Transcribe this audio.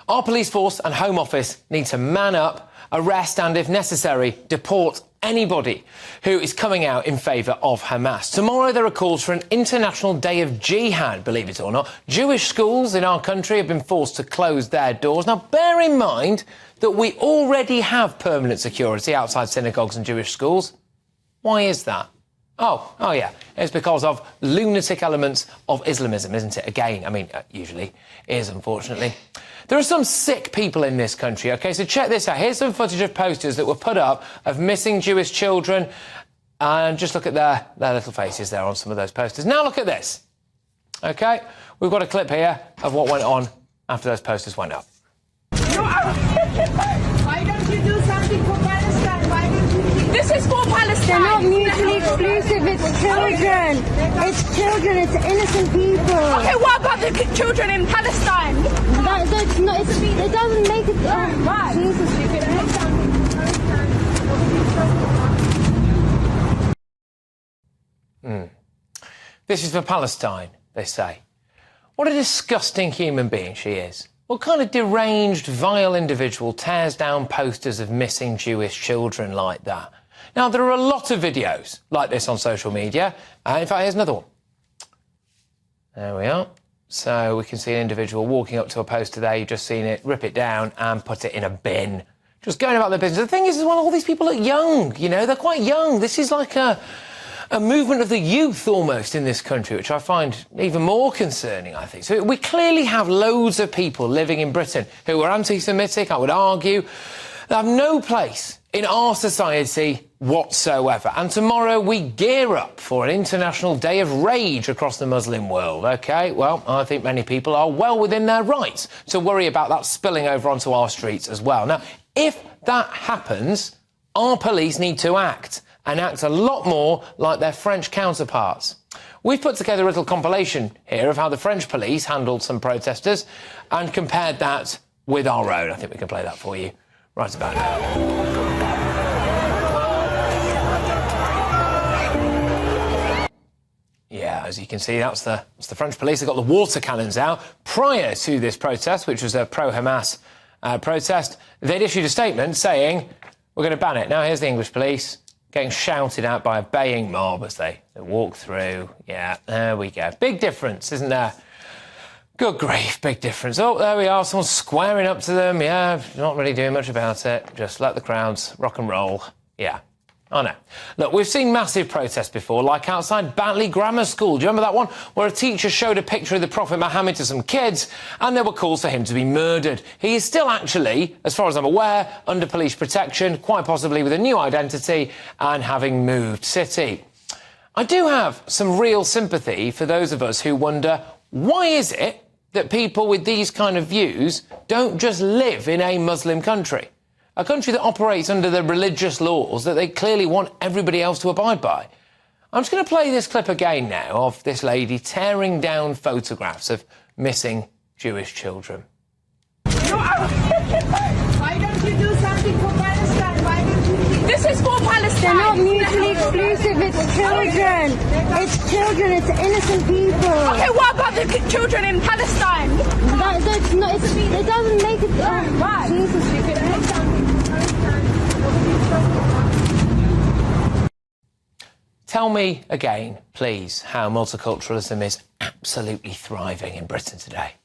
Our police force and Home Office need to man up, arrest and, if necessary, deport anybody who is coming out in favour of Hamas. Tomorrow there are calls for an international day of jihad, believe it or not. Jewish schools in our country have been forced to close their doors. Now, bear in mind that we already have permanent security outside synagogues and Jewish schools. Why is that? Oh yeah, it's because of lunatic elements of Islamism, isn't it? Again, I mean, usually is, unfortunately. There are some sick people in this country, OK? So check this out. Here's some footage of posters that were put up of missing Jewish children. And just look at their little faces there on some of those posters. Now look at this, OK? We've got a clip here of what went on after those posters went up. Why don't you do something for Palestine? Why don't you... This is for Palestine. They're not mutually exclusive. It's children. It's children. It's innocent people. Okay, what about the children in Palestine? That's not. It doesn't make it. Right. Jesus. This is for Palestine, they say. What a disgusting human being she is. What kind of deranged, vile individual tears down posters of missing Jewish children like that? Now, there are a lot of videos like this on social media. In fact, here's another one. There we are. So we can see an individual walking up to a poster there. You've just seen it, rip it down and put it in a bin. Just going about their business. The thing is, well, all these people are young, you know, they're quite young. This is like a movement of the youth almost in this country, which I find even more concerning, I think. So we clearly have loads of people living in Britain who are anti-Semitic, I would argue. They have no place in our society whatsoever. And tomorrow we gear up for an international day of rage across the Muslim world, OK? Well, I think many people are well within their rights to worry about that spilling over onto our streets as well. Now, if that happens, our police need to act, and act a lot more like their French counterparts. We've put together a little compilation here of how the French police handled some protesters and compared that with our own. I think we can play that for you right about now. Yeah, as you can see, that's the French police. They've got the water cannons out. Prior to this protest, which was a pro-Hamas protest, they'd issued a statement saying, we're going to ban it. Now, here's the English police getting shouted at by a baying mob as they walk through. Yeah, there we go. Big difference, isn't there? Good grief, big difference. Oh, there we are, someone's squaring up to them. Yeah, not really doing much about it. Just let the crowds rock and roll. Yeah, I know. Look, we've seen massive protests before, like outside Batley Grammar School. Do you remember that one? Where a teacher showed a picture of the Prophet Muhammad to some kids and there were calls for him to be murdered. He is still actually, as far as I'm aware, under police protection, quite possibly with a new identity and having moved city. I do have some real sympathy for those of us who wonder, why is it that people with these kind of views don't just live in a Muslim country? A country that operates under the religious laws that they clearly want everybody else to abide by. I'm just going to play this clip again now of this lady tearing down photographs of missing Jewish children. Why don't you do something for Palestine? Why don't you... This is for Palestine. They're not mutually exclusive. It's children. It's children. It's innocent people. Okay, what about the children in Palestine? That's not. It doesn't make it. Right. Jesus. Tell me again, please, how multiculturalism is absolutely thriving in Britain today.